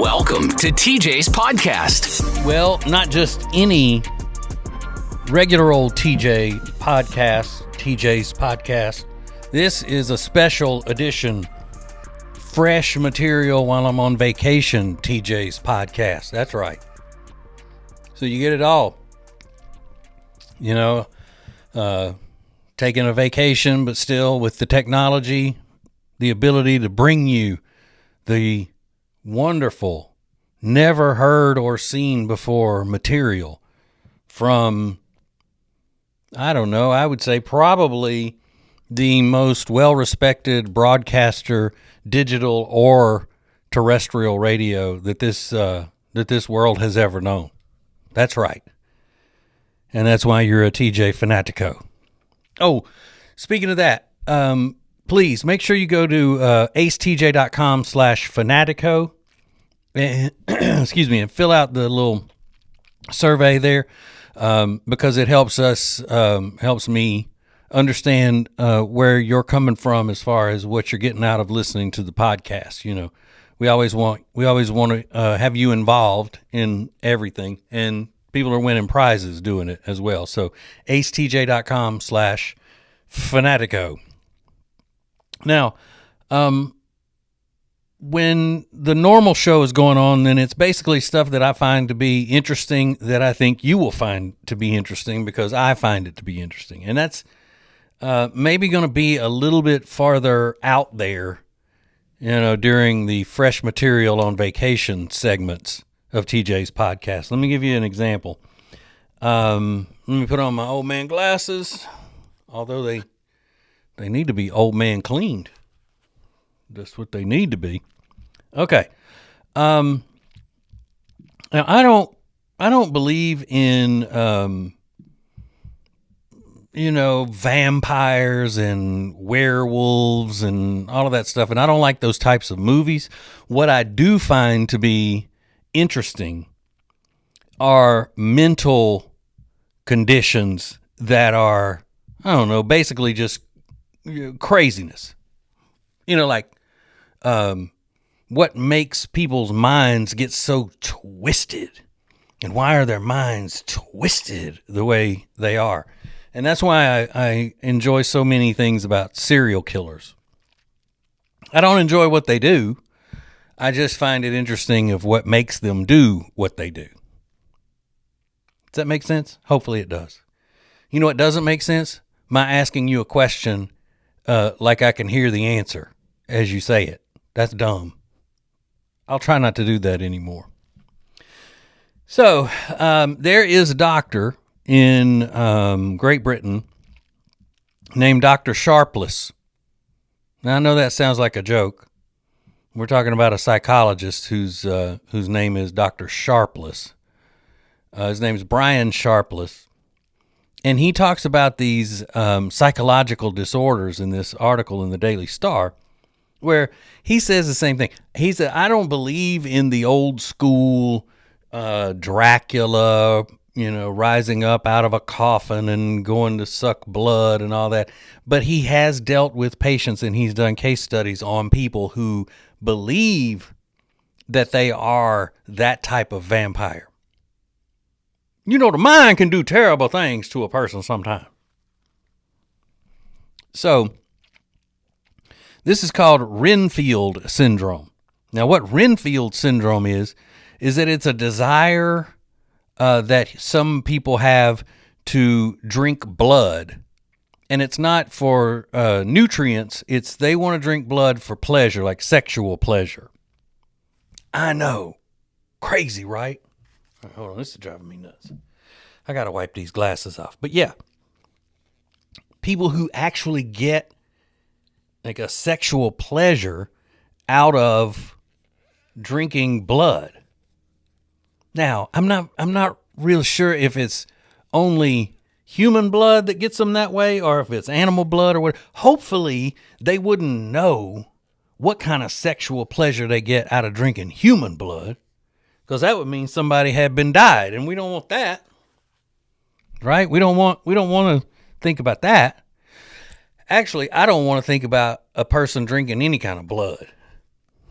Welcome to TJ's podcast. Well, not just any regular old TJ's podcast. This is a special edition, fresh material while I'm on vacation, TJ's podcast. That's right. So you get it all. You know, taking a vacation, but still with the technology, the ability to bring you the wonderful, never heard or seen before material from, I don't know, I would say probably the most well-respected broadcaster, digital or terrestrial radio that this world has ever known. That's right. And that's why you're a TJ Fanatico. Oh, speaking of that, please make sure you go to acetj.com/fanatico and excuse me, and fill out the little survey there, because it helps me understand where you're coming from as far as what you're getting out of listening to the podcast. You know, we always want to have you involved in everything, and people are winning prizes doing it as well. So acetj.com/fanatico. Now, when the normal show is going on, then it's basically stuff that I find to be interesting, that I think you will find to be interesting because I find it to be interesting. And that's maybe going to be a little bit farther out there, you know, during the fresh material on vacation segments of TJ's podcast. Let me give you an example. Let me put on my old man glasses, although they need to be old man cleaned. That's what they need to be. Okay. Now I don't believe in vampires and werewolves and all of that stuff, and I don't like those types of movies. What I do find to be interesting are mental conditions that are, I don't know, basically just craziness. You know, like what makes people's minds get so twisted, and why are their minds twisted the way they are? And that's why I enjoy so many things about serial killers. I don't enjoy what they do. I just find it interesting of what makes them do what they do. Does that make sense? Hopefully it does. You know what doesn't make sense? My asking you a question like I can hear the answer as you say it. That's dumb. I'll try not to do that anymore. So there is a doctor in Great Britain named Dr. Sharpless. Now, I know that sounds like a joke. We're talking about a psychologist whose name is Dr. Sharpless. His name is Brian Sharpless. And he talks about these psychological disorders in this article in the Daily Star, where he says the same thing. He said, I don't believe in the old school Dracula, rising up out of a coffin and going to suck blood and all that. But he has dealt with patients, and he's done case studies on people who believe that they are that type of vampire. You know, the mind can do terrible things to a person sometimes. So, this is called Renfield syndrome. Now, what Renfield syndrome is that it's a desire that some people have to drink blood. And it's not for nutrients. It's they want to drink blood for pleasure, like sexual pleasure. I know. Crazy, right? Hold on, this is driving me nuts. I got to wipe these glasses off. But yeah, people who actually get like a sexual pleasure out of drinking blood. Now, I'm not real sure if it's only human blood that gets them that way or if it's animal blood or what. Hopefully, they wouldn't know what kind of sexual pleasure they get out of drinking human blood, because that would mean somebody had been died, and we don't want that. Right? We don't want to think about that. Actually, I don't want to think about a person drinking any kind of blood.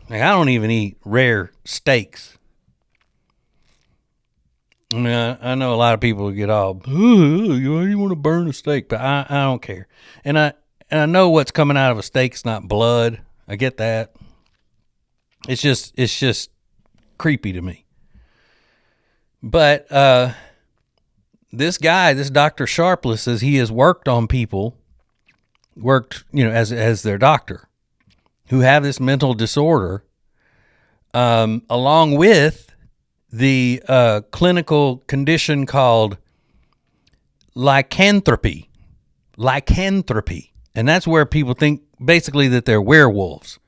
Like, I don't even eat rare steaks. I mean, I know a lot of people get all, you want to burn a steak, but I don't care. And I know what's coming out of a steak's not blood. I get that. It's just creepy to me. But this guy, this Dr. Sharpless, says he has worked on people, as their doctor, who have this mental disorder, along with the clinical condition called lycanthropy. And that's where people think basically that they're werewolves.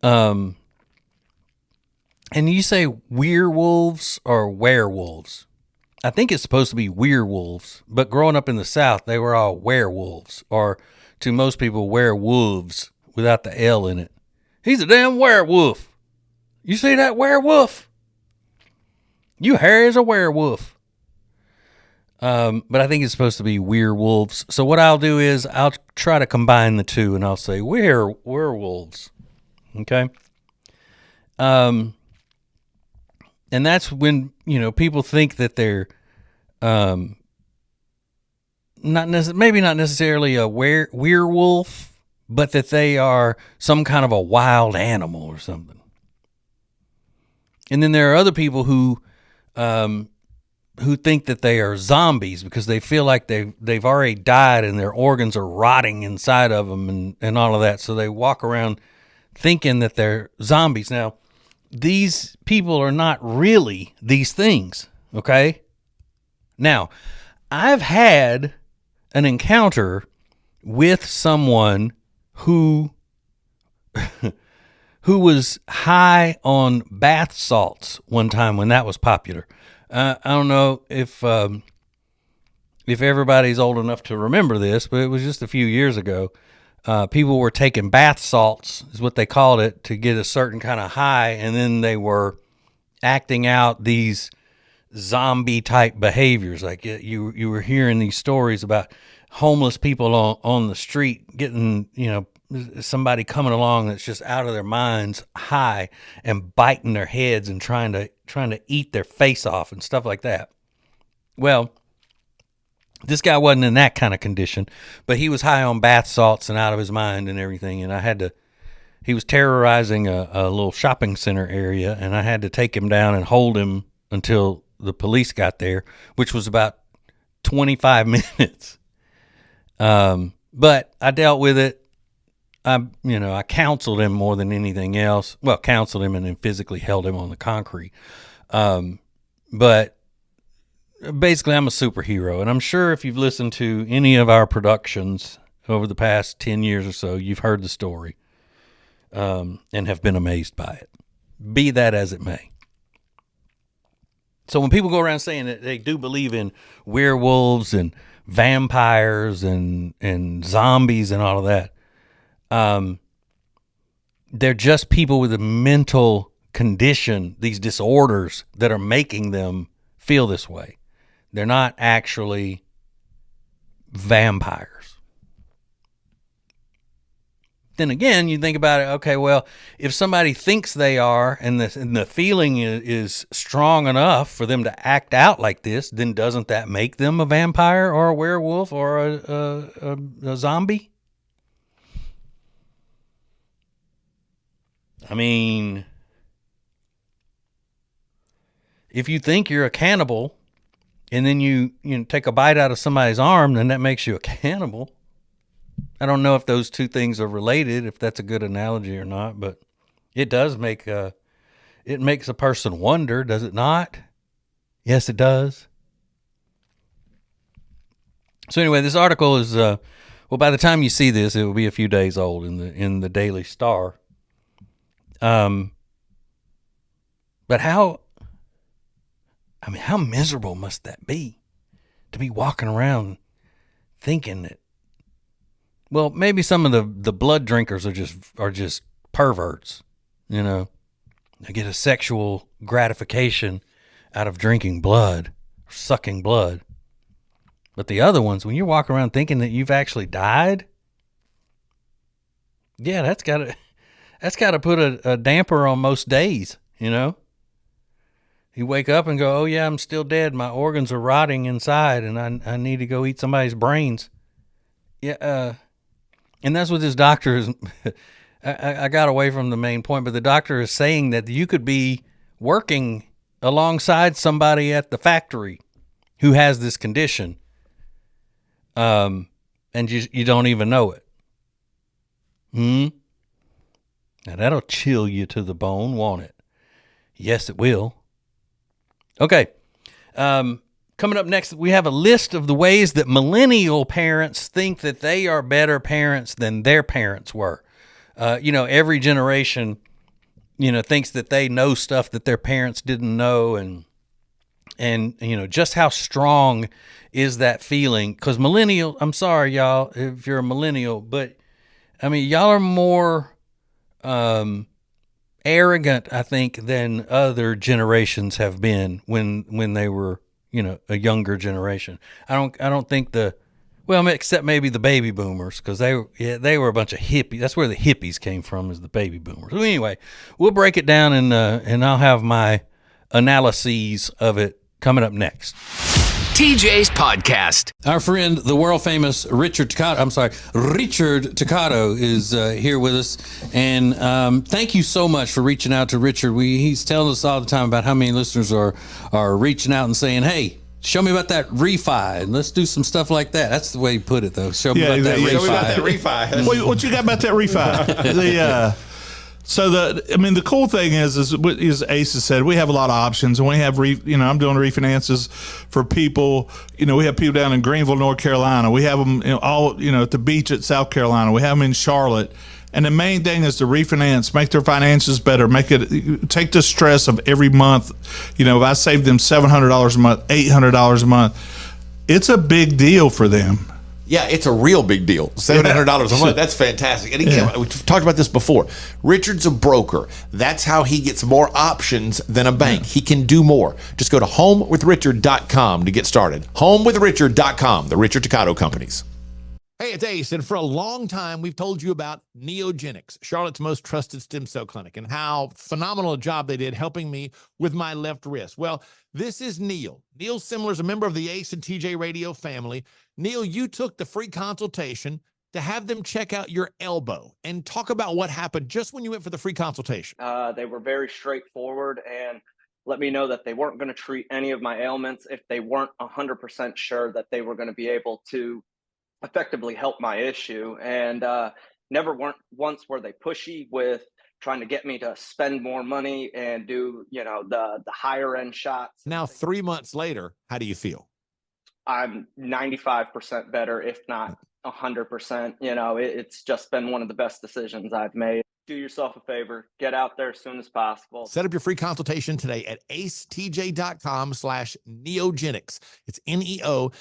And you say werewolves or werewolves. I think it's supposed to be werewolves, but growing up in the South, they were all werewolves, or to most people, werewolves without the L in it. He's a damn werewolf. You see that werewolf? You Harry's a werewolf. But I think it's supposed to be werewolves. So what I'll do is I'll try to combine the two, and I'll say werewolves. Okay. And that's when, people think that they're, maybe not necessarily a werewolf, but that they are some kind of a wild animal or something. And then there are other people who think that they are zombies because they feel like they've already died and their organs are rotting inside of them and all of that. So they walk around thinking that they're zombies. Now, these people are not really these things, okay? Now, I've had an encounter with someone who was high on bath salts one time when that was popular. I don't know if everybody's old enough to remember this, but it was just a few years ago. People were taking bath salts, is what they called it, to get a certain kind of high, and then they were acting out these zombie type behaviors. Like you were hearing these stories about homeless people on the street getting, somebody coming along that's just out of their minds, high, and biting their heads and trying to eat their face off and stuff like that. Well, this guy wasn't in that kind of condition, but he was high on bath salts and out of his mind and everything. And he was terrorizing a little shopping center area, and I had to take him down and hold him until the police got there, which was about 25 minutes. But I dealt with it. I counseled him more than anything else. Well, counseled him and then physically held him on the concrete. But basically, I'm a superhero, and I'm sure if you've listened to any of our productions over the past 10 years or so, you've heard the story and have been amazed by it, be that as it may. So when people go around saying that they do believe in werewolves and vampires and zombies and all of that, they're just people with a mental condition, these disorders that are making them feel this way. They're not actually vampires. Then again, you think about it, okay, well, if somebody thinks they are and the feeling is strong enough for them to act out like this, then doesn't that make them a vampire or a werewolf or a zombie? I mean, if you think you're a cannibal and then you take a bite out of somebody's arm, then that makes you a cannibal. I don't know if those two things are related, if that's a good analogy or not, but it does make it makes a person wonder, does it not? Yes, it does. So anyway, this article is by the time you see this, it will be a few days old in the Daily Star. But how miserable must that be to be walking around thinking that, well, maybe some of the blood drinkers are just perverts, They get a sexual gratification out of drinking blood, or sucking blood. But the other ones, when you're walking around thinking that you've actually died, yeah, that's got to put a damper on most days, you know? You wake up and go, oh, yeah, I'm still dead. My organs are rotting inside, and I need to go eat somebody's brains. Yeah, and that's what this doctor is. I got away from the main point, but the doctor is saying that you could be working alongside somebody at the factory who has this condition, and you don't even know it. Now, that'll chill you to the bone, won't it? Yes, it will. Okay. Coming up next, we have a list of the ways that millennial parents think that they are better parents than their parents were. Every generation, thinks that they know stuff that their parents didn't know. And just how strong is that feeling? Because I'm sorry, y'all, if you're a millennial, but I mean, y'all are more arrogant, I think, than other generations have been when they were, a younger generation. I don't think except maybe the baby boomers, because they were a bunch of hippies. That's where the hippies came from, is the baby boomers. So anyway, we'll break it down and I'll have my analyses of it coming up next. TJ's podcast. Our friend, the world famous Richard Toccato is here with us. And thank you so much for reaching out to Richard. He's telling us all the time about how many listeners are reaching out and saying, hey, show me about that refi, and let's do some stuff like that. That's the way he put it, though. Show me about that refi. Show me about that refi. What you got about that refi? The cool thing is as Ace has said, we have a lot of options, and we have I'm doing refinances for people. We have people down in Greenville, North Carolina. We have them all at the beach at South Carolina. We have them in Charlotte. And the main thing is to refinance, make their finances better, take the stress of every month. If I save them $700 a month, $800 a month, it's a big deal for them. Yeah, it's a real big deal. $700 a month. That's fantastic. And again, we've talked about this before. Richard's a broker. That's how he gets more options than a bank. He can do more. Just go to homewithrichard.com to get started. Homewithrichard.com, the Richard Toccato Companies. Hey, it's Ace, and for a long time, we've told you about Neogenics, Charlotte's most trusted stem cell clinic, and how phenomenal a job they did helping me with my left wrist. Well, this is Neil. Neil Simler is a member of the Ace and TJ Radio family. Neil, you took the free consultation to have them check out your elbow and talk about what happened just when you went for the free consultation. They were very straightforward and let me know that they weren't going to treat any of my ailments if they weren't 100% sure that they were going to be able to effectively help my issue. And never once were they pushy with trying to get me to spend more money and do the higher end shots. Now 3 months later, how do you feel? I'm 95% better, if not 100%. It's just been one of the best decisions I've made. Do yourself a favor, get out there as soon as possible. Set up your free consultation today at acetj.com/neogenics. It's Neogenix.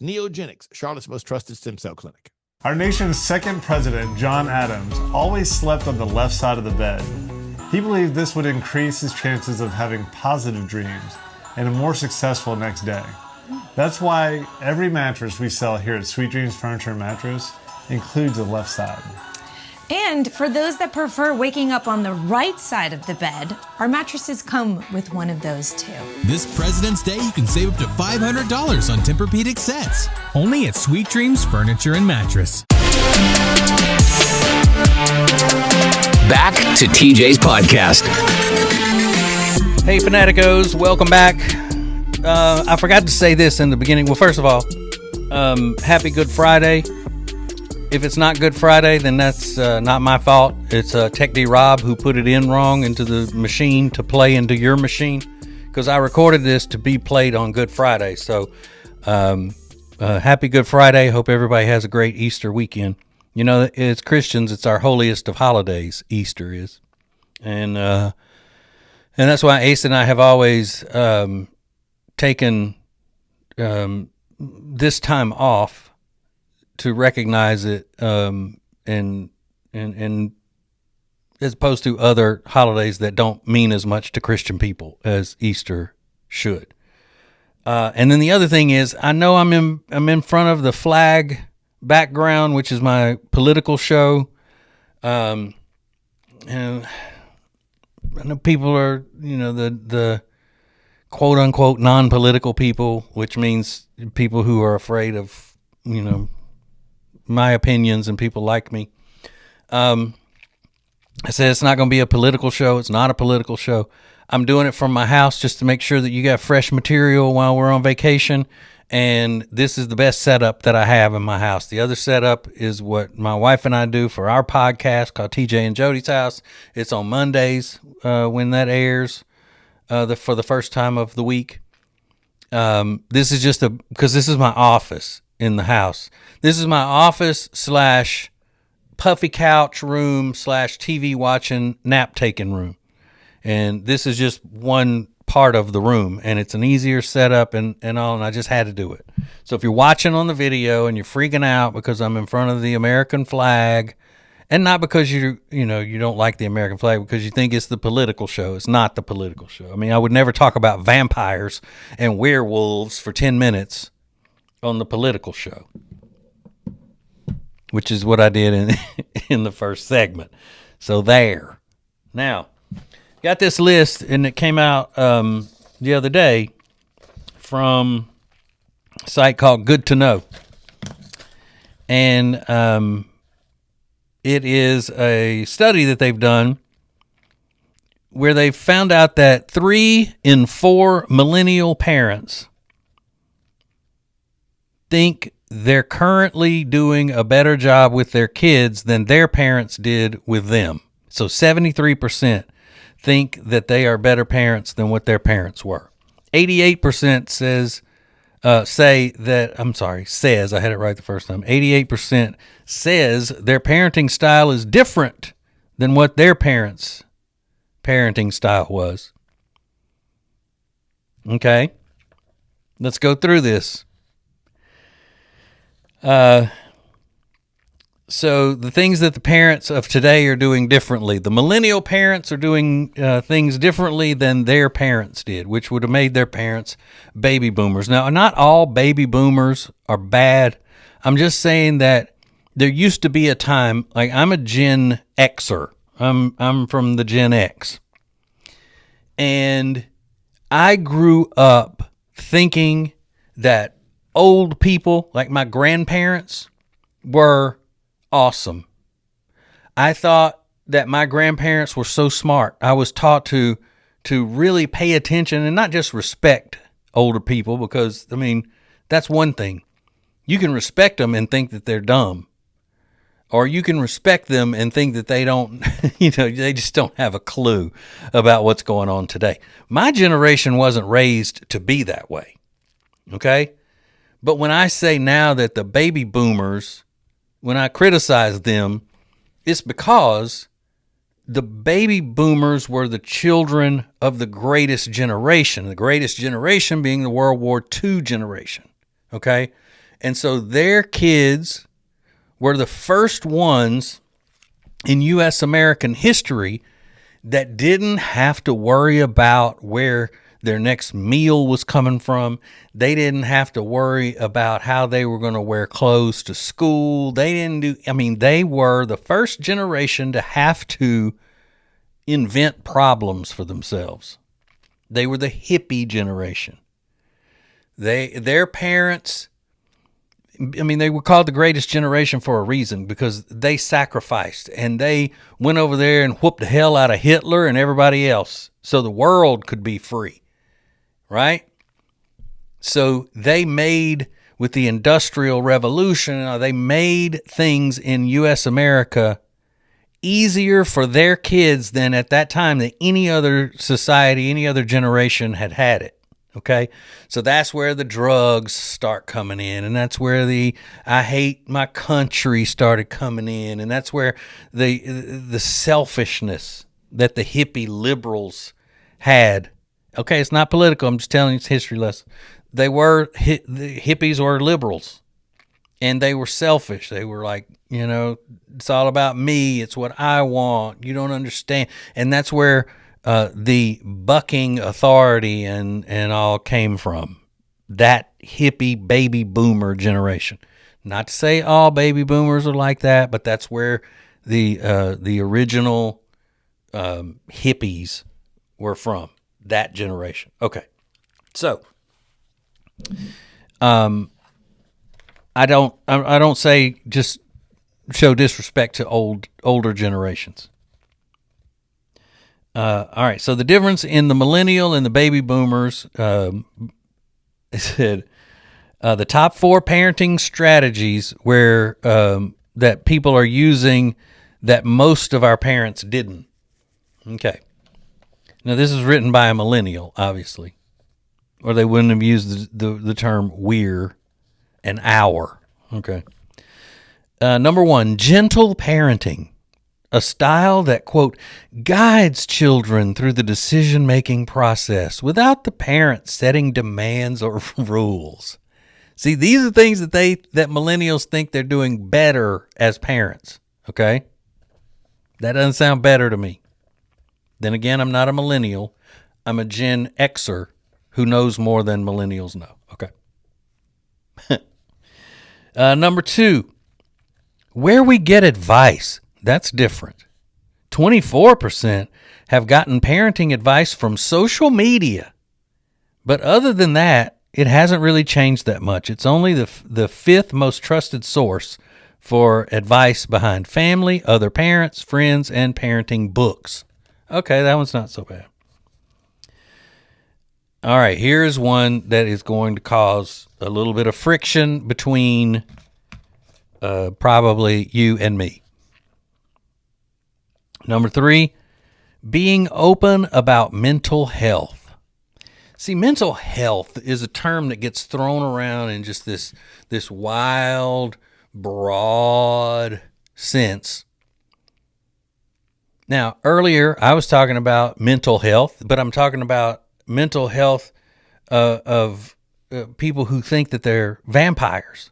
Neogenics, Charlotte's most trusted stem cell clinic. Our nation's second president, John Adams, always slept on the left side of the bed. He believed this would increase his chances of having positive dreams and a more successful next day. That's why every mattress we sell here at Sweet Dreams Furniture and Mattress includes a left side. And for those that prefer waking up on the right side of the bed, our mattresses come with one of those too. This President's Day, you can save up to $500 on Tempur-Pedic sets. Only at Sweet Dreams Furniture and Mattress. Back to TJ's podcast. Hey, Fanaticos, welcome back. I forgot to say this in the beginning. Well, first of all, happy Good Friday. If it's not Good Friday, then that's not my fault. It's Tech D Rob who put it in wrong into the machine to play into your machine, because I recorded this to be played on Good Friday. So happy Good Friday. Hope everybody has a great Easter weekend. As Christians, it's our holiest of holidays, Easter is. And that's why Ace and I have always taken this time off to recognize it, and as opposed to other holidays that don't mean as much to Christian people as Easter should. And then the other thing is, I know I'm in front of the flag background, which is my political show. And I know people are, the quote unquote non-political people, which means people who are afraid of, my opinions and people like me. I said it's not going to be a political show. It's not a political show. I'm doing it from my house just to make sure that you got fresh material while we're on vacation. And this is the best setup that I have in my house. The other setup is what my wife and I do for our podcast called TJ and Jody's House. It's on Mondays when that airs for the first time of the week. This is just because this is my office in the house. This is my office / puffy couch room / TV watching, nap taking room. And this is just one part of the room, and it's an easier setup and all, and I just had to do it. So if you're watching on the video and you're freaking out because I'm in front of the American flag, and not because you don't like the American flag, because you think it's the political show. It's not the political show. I mean, I would never talk about vampires and werewolves for 10 minutes on the political show, which is what I did in the first segment. So there. Now, got this list, and it came out the other day from a site called Good to Know. And it is a study that they've done where they found out that 3 in 4 millennial parents think they're currently doing a better job with their kids than their parents did with them. So 73% think that they are better parents than what their parents were. 88% says, I had it right the first time. 88% says their parenting style is different than what their parents' parenting style was. Okay. Let's go through this. So the things that the parents of today are doing differently. The millennial parents are doing things differently than their parents did, which would have made their parents baby boomers. Now, not all baby boomers are bad. I'm just saying that there used to be a time, like I'm a Gen Xer. I'm from the Gen X. And I grew up thinking that old people, like my grandparents, were awesome. I thought that my grandparents were so smart. I was taught to really pay attention and not just respect older people, because, I mean, that's one thing. You can respect them and think that they're dumb. Or you can respect them and think that they don't, they just don't have a clue about what's going on today. My generation wasn't raised to be that way. Okay? But when I say now that the baby boomers, when I criticize them, it's because the baby boomers were the children of the greatest generation being the World War II generation, okay? And so their kids were the first ones in U.S. American history that didn't have to worry about where their next meal was coming from. They didn't have to worry about how they were going to wear clothes to school. They were the first generation to have to invent problems for themselves. They were the hippie generation. Their parents, they were called the greatest generation for a reason, because they sacrificed and they went over there and whooped the hell out of Hitler and everybody else so the world could be free. Right? So they made, with the Industrial Revolution, they made things in U.S. America easier for their kids than at that time that any other society, any other generation had it. Okay? So that's where the drugs start coming in, and that's where the I hate my country started coming in, and that's where the selfishness that the hippie liberals had. Okay, it's not political. I'm just telling you, it's history lesson. The hippies were liberals, and they were selfish. They were like, it's all about me. It's what I want. You don't understand. And that's where the bucking authority and all came from. That hippie baby boomer generation. Not to say all baby boomers are like that, but that's where the original hippies were from, that generation. Okay, so I don't say just show disrespect to older generations. All right, so the difference in the millennial and the baby boomers, it said the top 4 parenting strategies where that people are using that most of our parents didn't. Okay. Now, this is written by a millennial, obviously, or they wouldn't have used the term we're and our. Okay. Number 1, gentle parenting, a style that, quote, guides children through the decision-making process without the parent setting demands or rules. See, these are things that millennials think they're doing better as parents, okay? That doesn't sound better to me. Then again, I'm not a millennial. I'm a Gen Xer who knows more than millennials know, okay? Number 2, where we get advice. That's different. 24% have gotten parenting advice from social media. But other than that, it hasn't really changed that much. It's only the 5th most trusted source for advice behind family, other parents, friends, and parenting books. Okay, that one's not so bad. All right, here's one that is going to cause a little bit of friction between probably you and me. Number 3, being open about mental health. See, mental health is a term that gets thrown around in just this wild, broad sense. Now, earlier I was talking about mental health, but I'm talking about mental health of people who think that they're vampires,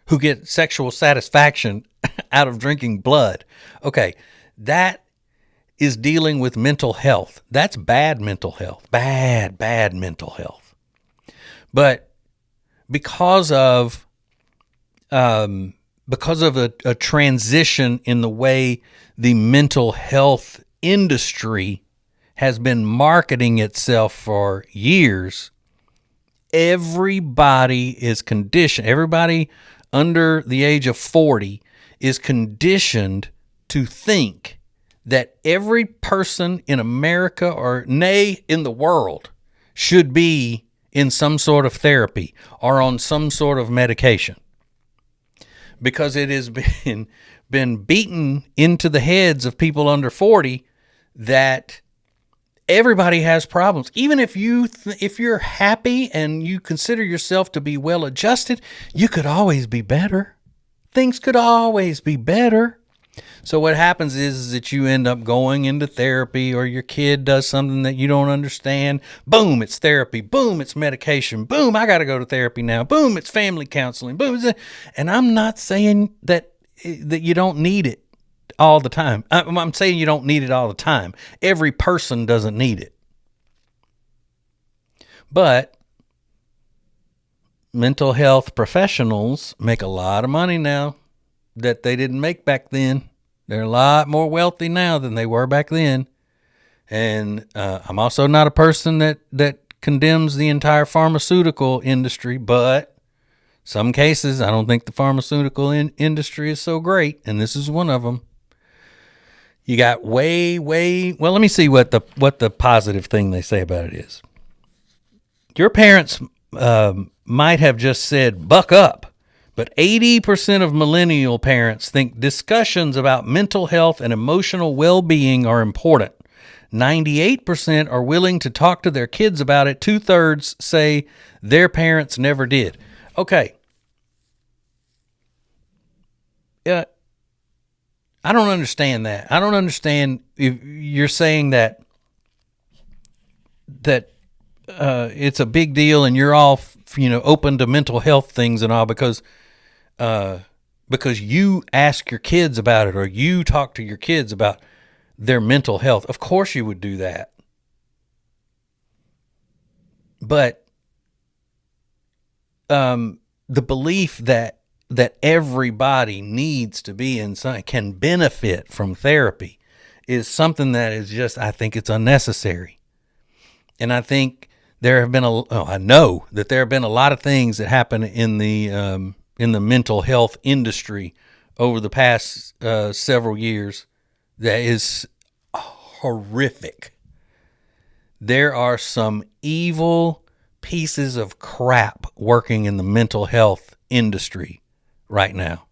who get sexual satisfaction out of drinking blood. Okay, that is dealing with mental health. That's bad mental health. Bad mental health. But because of a transition in the way the mental health industry has been marketing itself for years, everybody is conditioned. Everybody under the age of 40 is conditioned to think that every person in America, or nay, in the world, should be in some sort of therapy or on some sort of medication, because it has been beaten into the heads of people under 40 that everybody has problems. Even if you're happy and you consider yourself to be well adjusted, you could always be better. Things could always be better. So what happens is that you end up going into therapy, or your kid does something that you don't understand. Boom, it's therapy. Boom, it's medication. Boom, I got to go to therapy now. Boom, it's family counseling. Boom, and I'm not saying that you don't need it all the time. I'm saying you don't need it all the time. Every person doesn't need it. But mental health professionals make a lot of money now that they didn't make back then. They're a lot more wealthy now than they were back then. And I'm also not a person that condemns the entire pharmaceutical industry, but some cases I don't think the pharmaceutical industry is so great, and this is one of them. You got well, let me see what the positive thing they say about it is. Your parents might have just said, buck up. But 80% of millennial parents think discussions about mental health and emotional well-being are important. 98% are willing to talk to their kids about it. 2/3 say their parents never did. Okay. I don't understand that. I don't understand if you're saying that it's a big deal and you're all open to mental health things and all because you ask your kids about it, or you talk to your kids about their mental health. Of course you would do that. But the belief that that everybody needs to be in, can benefit from therapy, is something that is just, I think it's unnecessary. And I think I know that there have been a lot of things that happen in the mental health industry over the past several years that is horrific. There are some evil pieces of crap working in the mental health industry right now.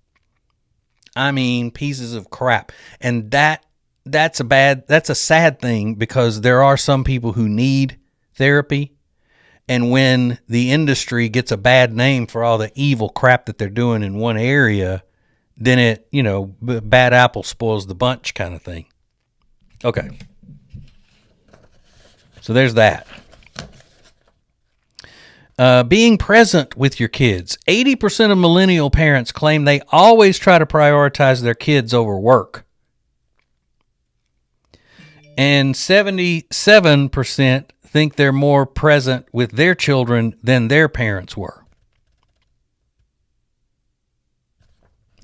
I mean, pieces of crap. And that's a sad thing, because there are some people who need therapy. And when the industry gets a bad name for all the evil crap that they're doing in one area, then it, bad apple spoils the bunch kind of thing. Okay. So there's that. Being present with your kids. 80% of millennial parents claim they always try to prioritize their kids over work. And 77% think they're more present with their children than their parents were.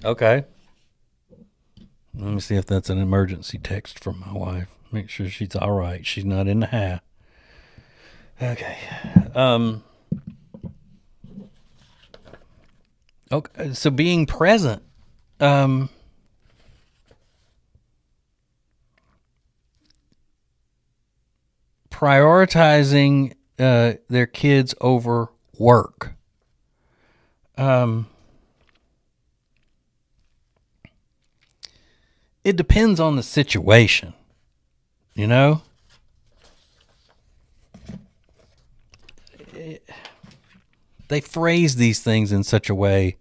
Okay. Let me see if that's an emergency text from my wife. Make sure she's all right. She's not in the house. Okay. Okay. So being present. Prioritizing their kids over work. It depends on the situation, They phrase these things in such a way,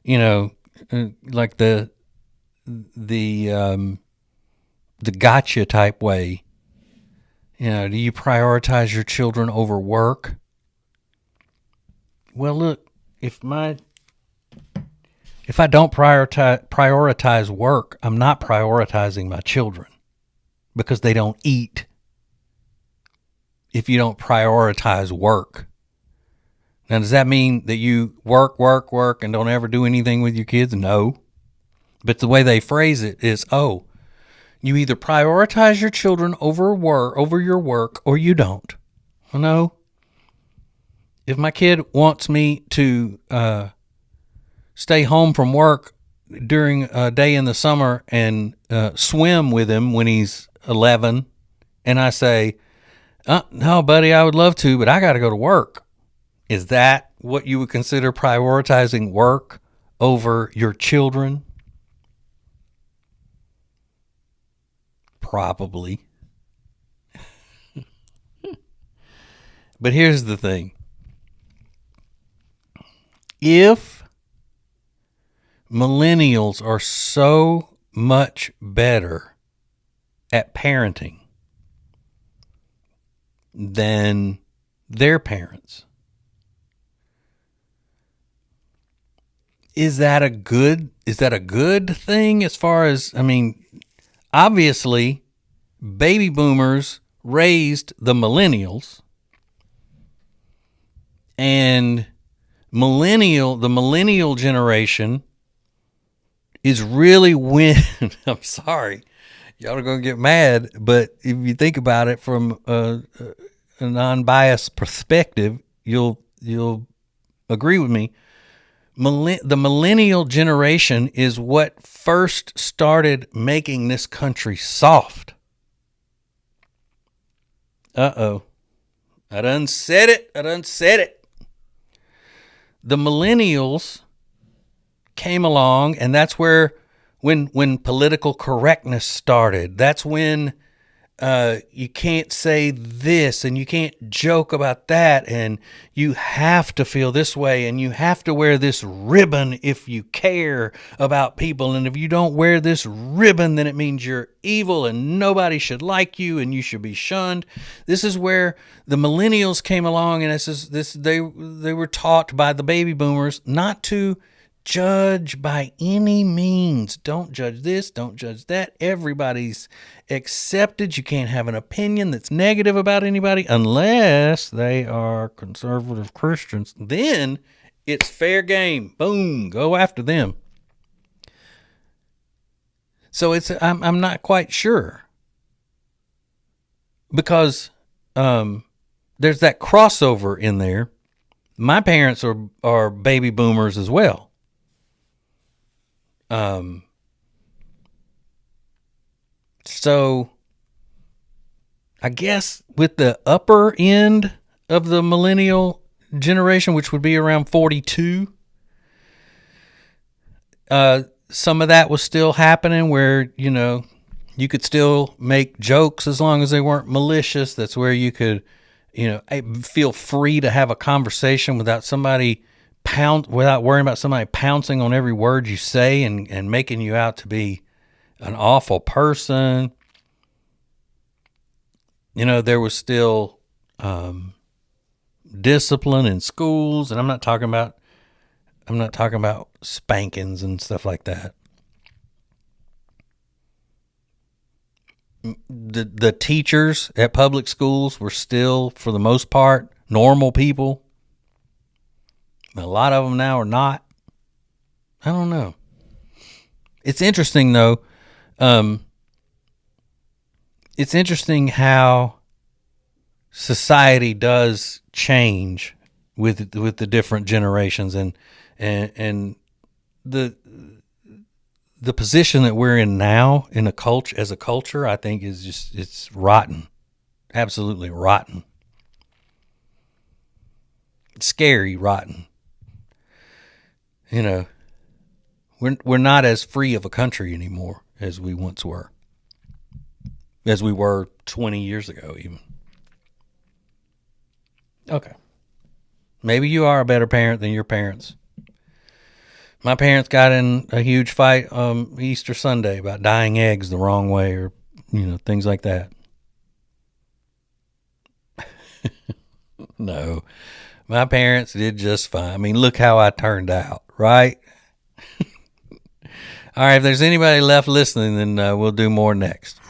like the gotcha type way. Do you prioritize your children over work? Well, look, if I don't prioritize work, I'm not prioritizing my children, because they don't eat if you don't prioritize work. Now, does that mean that you work, and don't ever do anything with your kids? No. But the way they phrase it is, you either prioritize your children over your work, or you don't. Well, no. If my kid wants me to stay home from work during a day in the summer and swim with him when he's 11, and I say, no, buddy, I would love to, but I got to go to work. Is that what you would consider prioritizing work over your children? Probably. But here's the thing. If millennials are so much better at parenting than their parents, is that a good thing? As far as, obviously, baby boomers raised the millennials, and the millennial generation is really I'm sorry, y'all are going to get mad, but if you think about it from a non-biased perspective, you'll agree with me. The millennial generation is what first started making this country soft. Uh-oh. I done said it. The millennials came along, and that's where when political correctness started. That's when you can't say this and you can't joke about that, and you have to feel this way, and you have to wear this ribbon if you care about people, and if you don't wear this ribbon, then it means you're evil and nobody should like you and you should be shunned. This is where the millennials came along, and they were taught by the baby boomers not to judge by any means. Don't judge this, don't judge that. Everybody's accepted. You can't have an opinion that's negative about anybody unless they are conservative Christians. Then It's fair game. Boom, go after them. So I'm not quite sure, because there's that crossover in there. My parents are baby boomers as well. So I guess with the upper end of the millennial generation, which would be around 42, some of that was still happening where, you could still make jokes as long as they weren't malicious. That's where you could, feel free to have a conversation without worrying about somebody pouncing on every word you say and making you out to be an awful person. There was still discipline in schools, and I'm not talking about spankings and stuff like that. The teachers at public schools were still, for the most part, normal people. A lot of them now are not. I don't know. It's interesting, though. It's interesting how society does change with the different generations, and the position that we're in now in as a culture, I think is just, it's rotten, absolutely rotten, scary, rotten. We're not as free of a country anymore as we once were, as we were 20 years ago, even. Okay. Maybe you are a better parent than your parents. My parents got in a huge fight Easter Sunday about dyeing eggs the wrong way, or, things like that. No, my parents did just fine. I mean, look how I turned out, right? All right, if there's anybody left listening, then we'll do more next.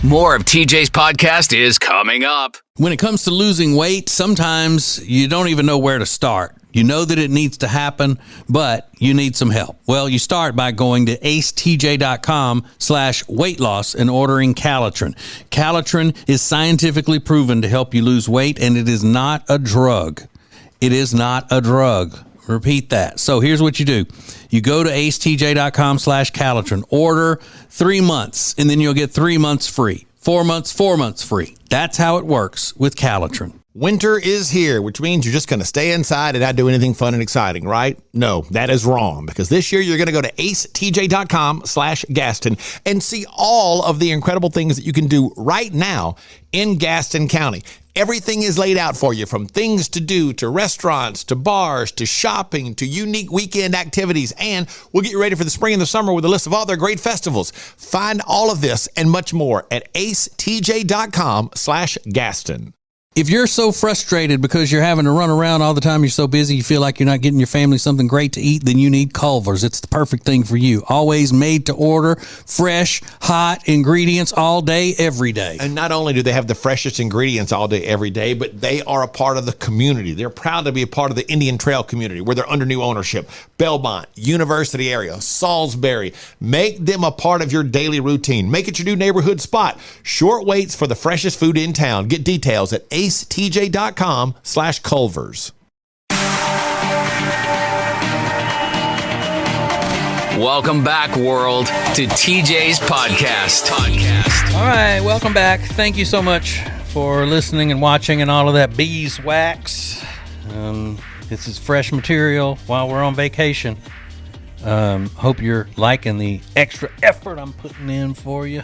More of TJ's podcast is coming up. When it comes to losing weight, sometimes you don't even know where to start. You know that it needs to happen, but you need some help. Well, you start by going to acetj.com/weight loss and ordering Calitrin. Calitrin is scientifically proven to help you lose weight, and it is not a drug. It is not a drug. Repeat that. So here's what you do. You go to acetj.com/Calitrin, order 3 months, and then you'll get 3 months free. 4 months, 4 months free. That's how it works with Calitrin. Winter is here, which means you're just going to stay inside and not do anything fun and exciting, right? No, that is wrong, because this year you're going to go to acetj.com/Gaston and see all of the incredible things that you can do right now in Gaston County. Everything is laid out for you, from things to do, to restaurants, to bars, to shopping, to unique weekend activities. And we'll get you ready for the spring and the summer with a list of all their great festivals. Find all of this and much more at acetj.com/Gaston. If you're so frustrated because you're having to run around all the time, you're so busy, you feel like you're not getting your family something great to eat, then you need Culver's. It's the perfect thing for you. Always made to order, fresh, hot ingredients all day, every day. And not only do they have the freshest ingredients all day, every day, but they are a part of the community. They're proud to be a part of the Indian Trail community, where they're under new ownership. Belmont, University area, Salisbury. Make them a part of your daily routine. Make it your new neighborhood spot. Short waits for the freshest food in town. Get details at acetj.com/Culver's. Welcome back, world, to TJ's podcast. All right, welcome back. Thank you so much for listening and watching and all of that beeswax. This is fresh material while we're on vacation. Hope you're liking the extra effort I'm putting in for you.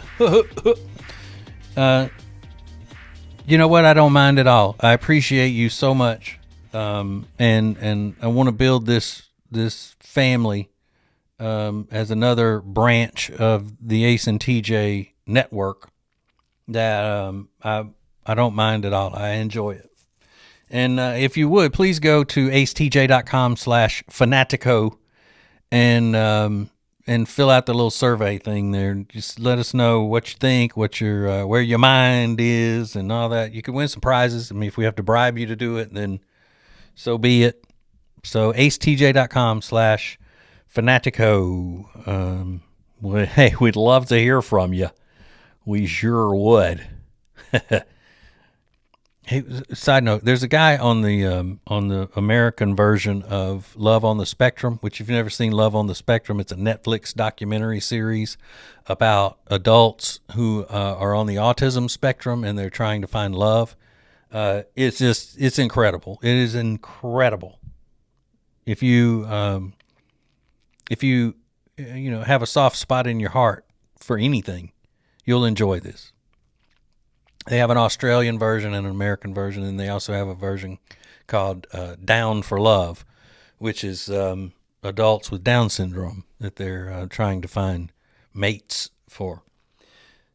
You know what? I don't mind at all. I appreciate you so much, and I want to build this family as another branch of the Ace and TJ network. That I don't mind at all. I enjoy it. And if you would, please go to acetj.com/Fanatico and fill out the little survey thing there. Just let us know what you think, what your where your mind is, and all that. You can win some prizes. I mean, if we have to bribe you to do it, then so be it. So acetj.com/fanatico. Hey, we'd love to hear from you. We sure would. Hey, side note: there's a guy on the American version of Love on the Spectrum. Which, if you've never seen Love on the Spectrum, it's a Netflix documentary series about adults who are on the autism spectrum and they're trying to find love. It's incredible. It is incredible. If you have a soft spot in your heart for anything, you'll enjoy this. They have an Australian version and an American version, and they also have a version called Down for Love, which is adults with Down syndrome that they're trying to find mates for.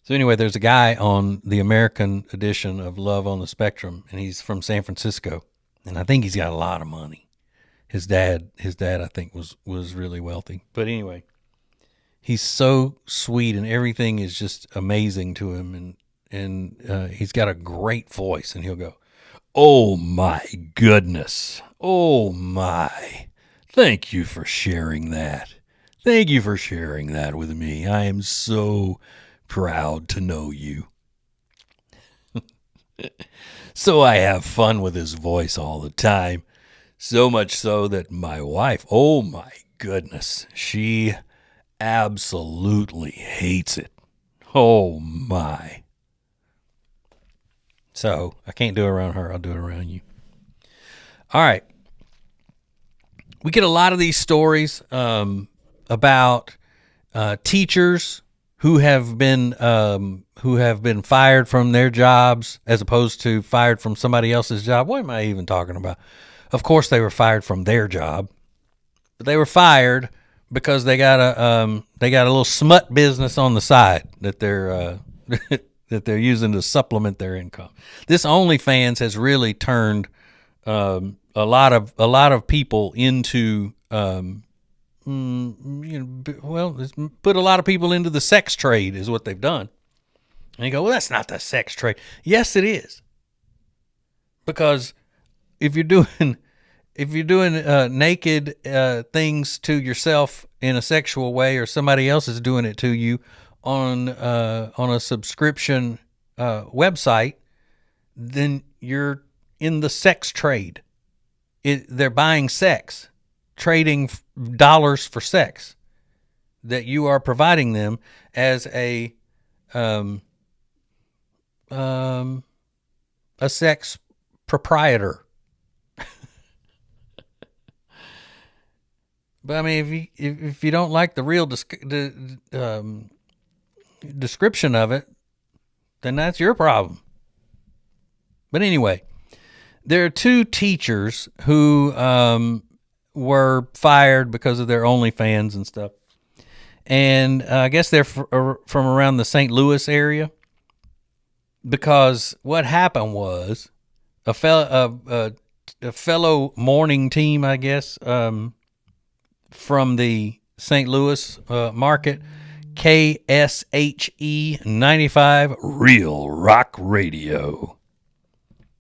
So anyway, there's a guy on the American edition of Love on the Spectrum, and he's from San Francisco, and I think he's got a lot of money. His dad, I think, was really wealthy. But anyway, he's so sweet, and everything is just amazing to him, and he's got a great voice, and he'll go, "Oh my goodness, oh my, thank you for sharing that. Thank you for sharing that with me. I am so proud to know you." So I have fun with his voice all the time. So much so that my wife, oh my goodness, she absolutely hates it. Oh my. So I can't do it around her. I'll do it around you. All right. We get a lot of these stories about teachers who have been fired from their jobs as opposed to fired from somebody else's job. What am I even talking about? Of course, they were fired from their job, but they were fired because they got a little smut business on the side that they're that they're using to supplement their income. This OnlyFans has really turned a lot of people into it's put a lot of people into the sex trade is what they've done. And you go, well, that's not the sex trade. Yes, it is, because if you're doing naked things to yourself in a sexual way, or somebody else is doing it to you on a subscription website, then you're in the sex trade. They're buying sex, trading dollars for sex that you are providing them as a sex proprietor. But I mean, if you don't like the real description of it, then that's your problem. But anyway, there are two teachers who were fired because of their OnlyFans and stuff, and I guess they're from around the St. Louis area. Because what happened was a fellow morning team, I guess, from the St. Louis market, KSHE 95 Real Rock Radio.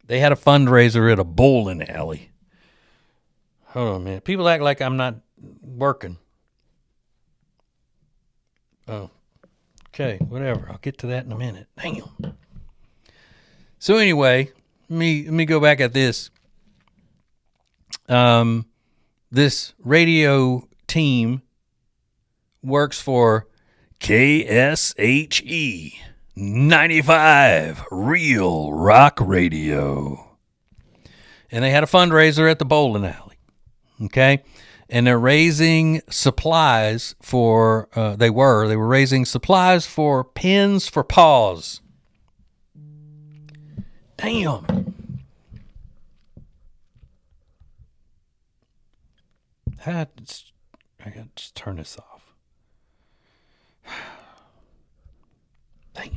They had a fundraiser at a bowling alley. Hold on a minute. People act like I'm not working. Oh, okay, whatever. I'll get to that in a minute. Damn. So anyway, let me go back at this. This radio team works for KSHE 95 Real Rock Radio. And they had a fundraiser at the bowling alley. Okay? And they're raising supplies for, they were raising supplies for Pens for Paws. Damn. I got to just turn this off. Damn.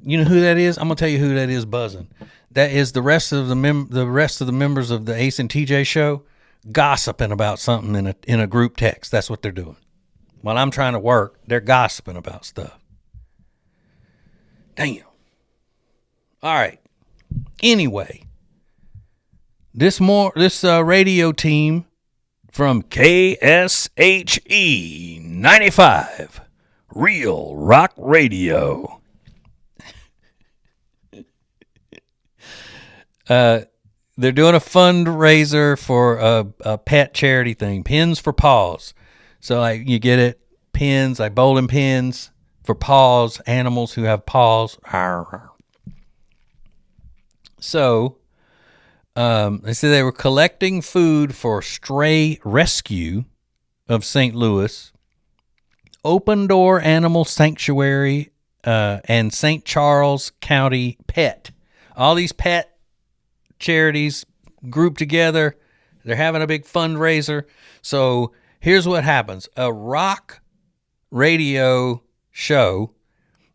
You know who that is? I'm gonna tell you who that is buzzing. That is the rest of the members of the Ace and TJ show gossiping about something in a group text. That's what they're doing. While I'm trying to work, they're gossiping about stuff. Damn. All right. Anyway, this radio team from KSHE 95 Real Rock Radio. They're doing a fundraiser for a pet charity thing, Pins for Paws. So like you get it, pins, like bowling pins for paws, animals who have paws. So they said they were collecting food for Stray Rescue of St. Louis, Open Door Animal Sanctuary, and St. Charles County Pet. All these pet charities grouped together. They're having a big fundraiser. So here's what happens. A rock radio show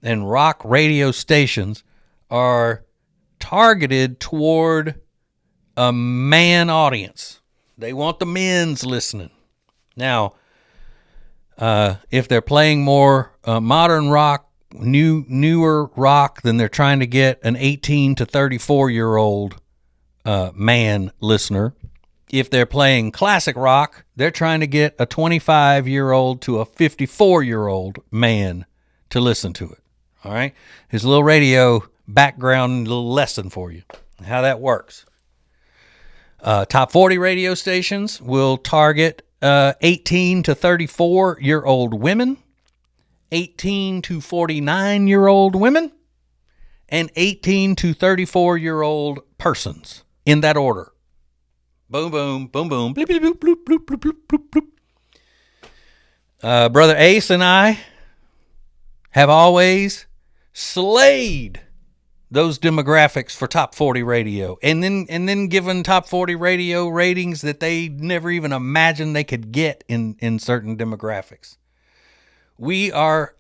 and rock radio stations are targeted toward a man audience. They want the men's listening. Now, if they're playing more modern rock, newer rock, then they're trying to get an 18 to 34-year-old man listener. If they're playing classic rock, they're trying to get a 25-year-old to a 54-year-old man to listen to it. All right? Here's a little radio background, little lesson for you, how that works. Top 40 radio stations will target 18 to 34-year-old women, 18 to 49-year-old women, and 18 to 34-year-old persons, in that order. Boom, boom, boom, boom, bloop, bloop, bloop, bloop, bloop, bloop, bloop, bloop. Brother Ace and I have always slayed those demographics for Top 40 radio, and then given Top 40 radio ratings that they never even imagined they could get in certain demographics. We are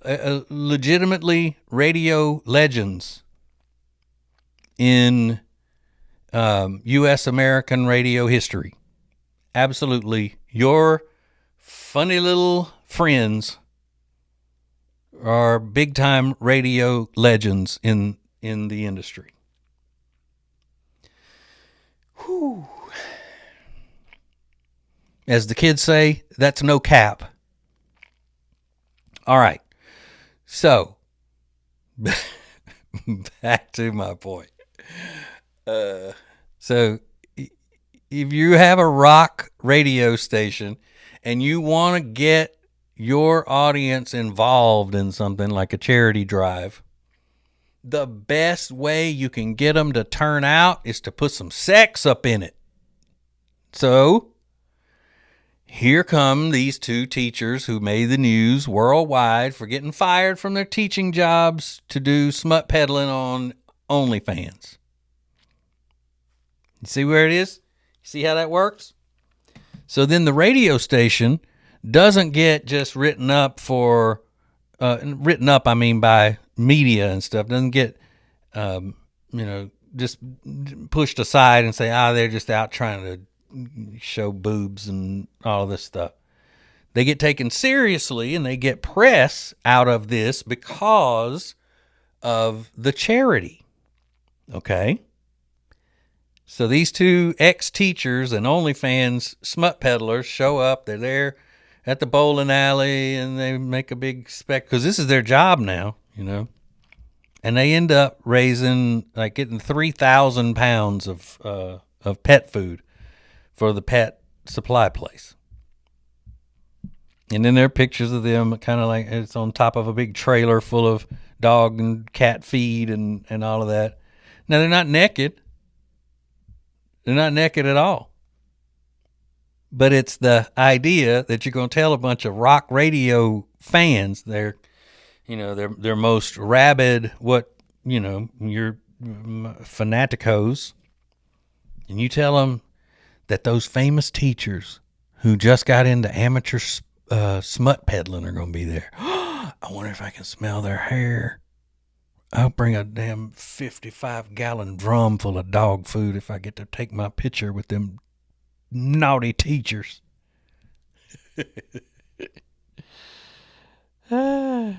legitimately radio legends in U.S. American radio history. Absolutely. Your funny little friends are big-time radio legends in the industry. Whew. As the kids say, that's no cap. All right. So, back to my point. So if you have a rock radio station and you want to get your audience involved in something like a charity drive, the best way you can get them to turn out is to put some sex up in it. So here come these two teachers who made the news worldwide for getting fired from their teaching jobs to do smut peddling on OnlyFans. You see where it is? See how that works? So then the radio station doesn't get just written up for, I mean by media and stuff, doesn't get, just pushed aside and say, they're just out trying to show boobs and all of this stuff. They get taken seriously and they get press out of this because of the charity. Okay? So these two ex-teachers and OnlyFans smut peddlers show up. They're there at the bowling alley and they make a big spectacle because this is their job now, And they end up getting 3,000 pounds of pet food for the pet supply place. And then there are pictures of them kind of like it's on top of a big trailer full of dog and cat feed and all of that. Now, they're not naked. They're not naked at all. But it's the idea that you're going to tell a bunch of rock radio fans, their most rabid, your fanaticos, and you tell them that those famous teachers who just got into amateur smut peddling are going to be there. I wonder if I can smell their hair. I'll bring a damn 55-gallon drum full of dog food if I get to take my picture with them naughty teachers. Now,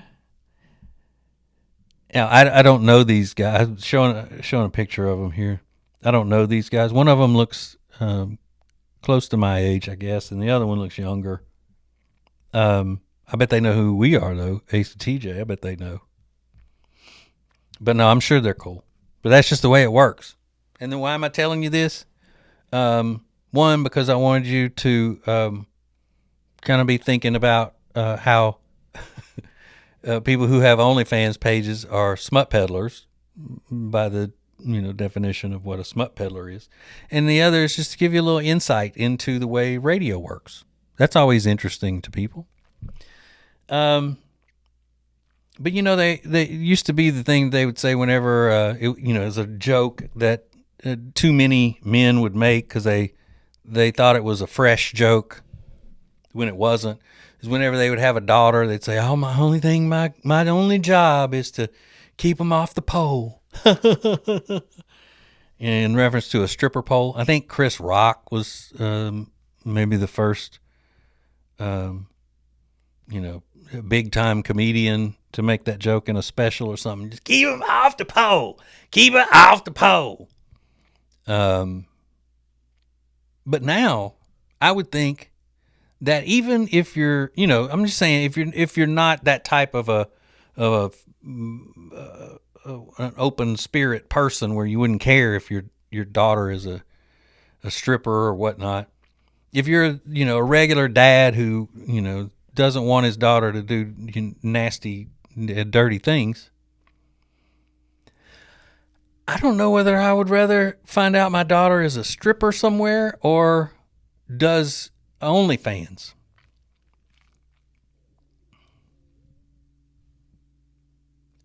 I don't know these guys. I'm showing a picture of them here. I don't know these guys. One of them looks close to my age, I guess, and the other one looks younger. I bet they know who we are, though. Ace and TJ, I bet they know. But no, I'm sure they're cool. But that's just the way it works. And then why am I telling you this? One, because I wanted you to kind of be thinking about how people who have OnlyFans pages are smut peddlers by the definition of what a smut peddler is. And the other is just to give you a little insight into the way radio works. That's always interesting to people. But they used to be the thing they would say whenever it was a joke that too many men would make because they thought it was a fresh joke when it wasn't. Is whenever they would have a daughter, they'd say, "Oh, my only job is to keep them off the pole." In reference to a stripper pole, I think Chris Rock was maybe the first, big time comedian to make that joke in a special or something. Just keep them off the pole. Keep it off the pole. But now I would think that even if you're, I'm just saying, if you're not that type of an open spirit person where you wouldn't care if your daughter is a stripper or whatnot. If you're, a regular dad who, doesn't want his daughter to do nasty, dirty things, I don't know whether I would rather find out my daughter is a stripper somewhere or does OnlyFans.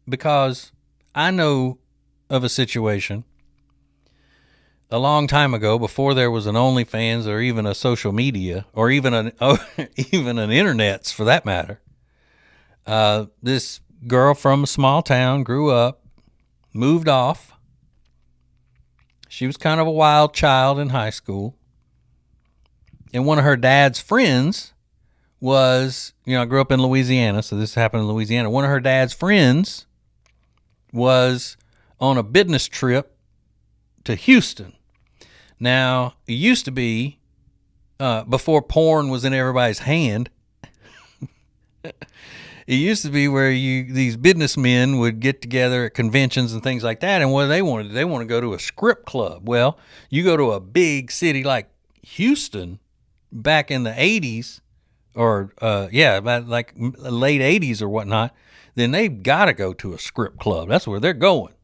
Because I know of a situation a long time ago, before there was an OnlyFans or even a social media or even an internets for that matter. This girl from a small town grew up, moved off. She was kind of a wild child in high school. And one of her dad's friends was, I grew up in Louisiana, so this happened in Louisiana. One of her dad's friends was on a business trip to Houston. Now, it used to be, before porn was in everybody's hand, it used to be where these businessmen would get together at conventions and things like that, and what they want to go to a strip club. Well, you go to a big city like Houston back in the 80s, or like late 80s or whatnot, then they've got to go to a strip club. That's where they're going.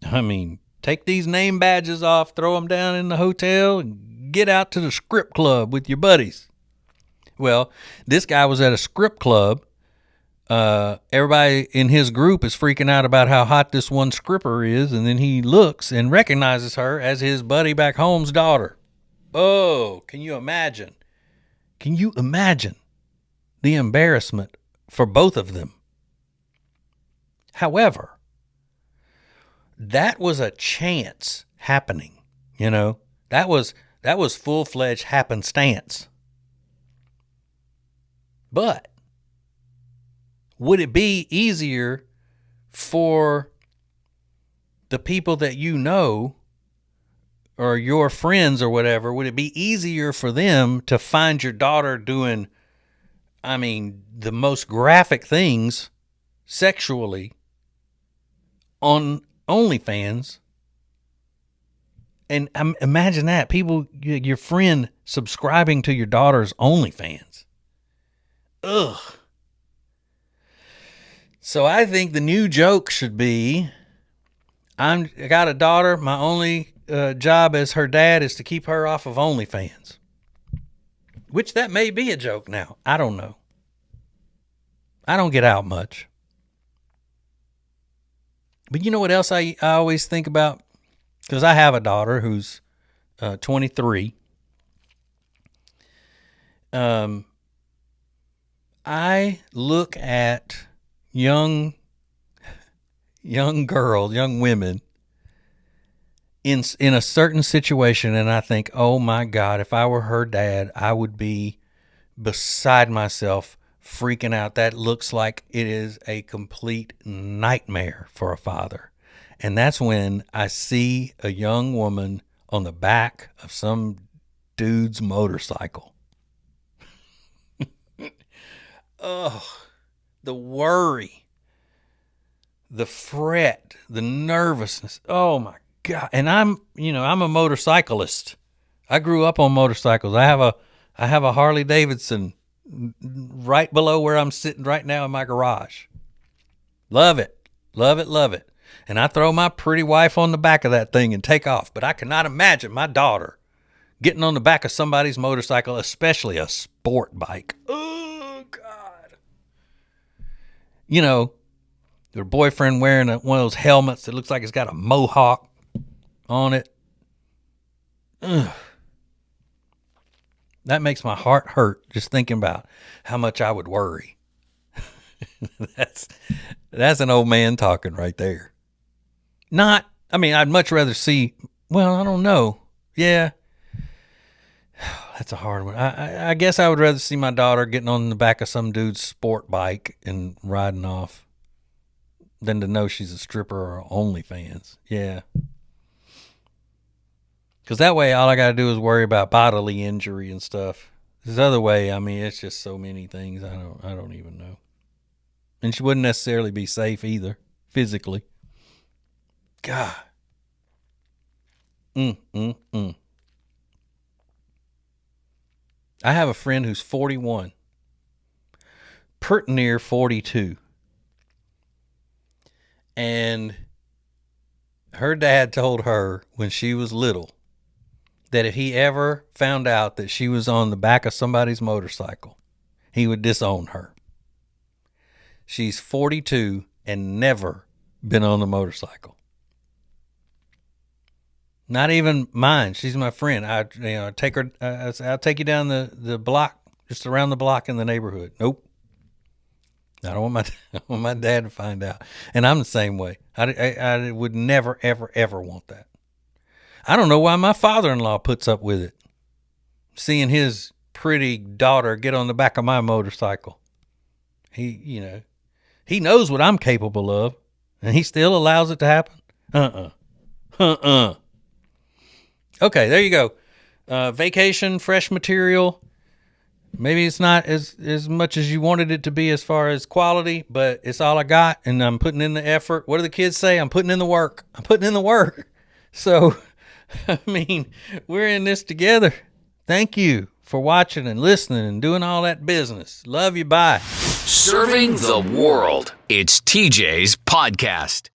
I mean, take these name badges off, throw them down in the hotel, and get out to the strip club with your buddies. Well, this guy was at a strip club. Everybody in his group is freaking out about how hot this one stripper is, and then he looks and recognizes her as his buddy back home's daughter. Oh, can you imagine? Can you imagine the embarrassment for both of them? However, that was a chance happening, that was full-fledged happenstance. But would it be easier for the people that or your friends or whatever, would it be easier for them to find your daughter doing, the most graphic things sexually on OnlyFans? And imagine that, your friend subscribing to your daughter's OnlyFans. Ugh. So I think the new joke should be, I got a daughter, my only job as her dad is to keep her off of OnlyFans. Which that may be a joke now. I don't know. I don't get out much. But you know what else I always think about? Because I have a daughter who's 23. I look at young women in a certain situation, and I think, oh my God, if I were her dad, I would be beside myself, freaking out. That looks like it is a complete nightmare for a father. And that's when I see a young woman on the back of some dude's motorcycle. Oh, the worry, the fret, the nervousness. Oh my God. And I'm a motorcyclist. I grew up on motorcycles. I have a Harley Davidson right below where I'm sitting right now in my garage. Love it. Love it. Love it. And I throw my pretty wife on the back of that thing and take off. But I cannot imagine my daughter getting on the back of somebody's motorcycle, especially a sport bike. Oh, God. You know, their boyfriend wearing one of those helmets that looks like it's got a mohawk on it. Ugh. That makes my heart hurt just thinking about how much I would worry. That's an old man talking right there. I'd much rather see, well, I don't know. Yeah. That's a hard one. I guess I would rather see my daughter getting on the back of some dude's sport bike and riding off than to know she's a stripper or OnlyFans. Yeah. Because that way, all I got to do is worry about bodily injury and stuff. This other way, it's just so many things. I don't even know. And she wouldn't necessarily be safe either, physically. God. I have a friend who's 41, pert near 42. And her dad told her when she was little that if he ever found out that she was on the back of somebody's motorcycle, he would disown her. She's 42 and never been on the motorcycle. Not even mine. She's my friend. I'll take her. I'll take you down the block, just around the block in the neighborhood. Nope. I don't want my dad to find out. And I'm the same way. I would never, ever, ever want that. I don't know why my father-in-law puts up with it. Seeing his pretty daughter get on the back of my motorcycle. He knows what I'm capable of, and he still allows it to happen. Okay, there you go. Vacation, fresh material. Maybe it's not as much as you wanted it to be as far as quality, but it's all I got, and I'm putting in the effort. What do the kids say? I'm putting in the work. So, we're in this together. Thank you for watching and listening and doing all that business. Love you. Bye. Serving the world. It's TJ's podcast.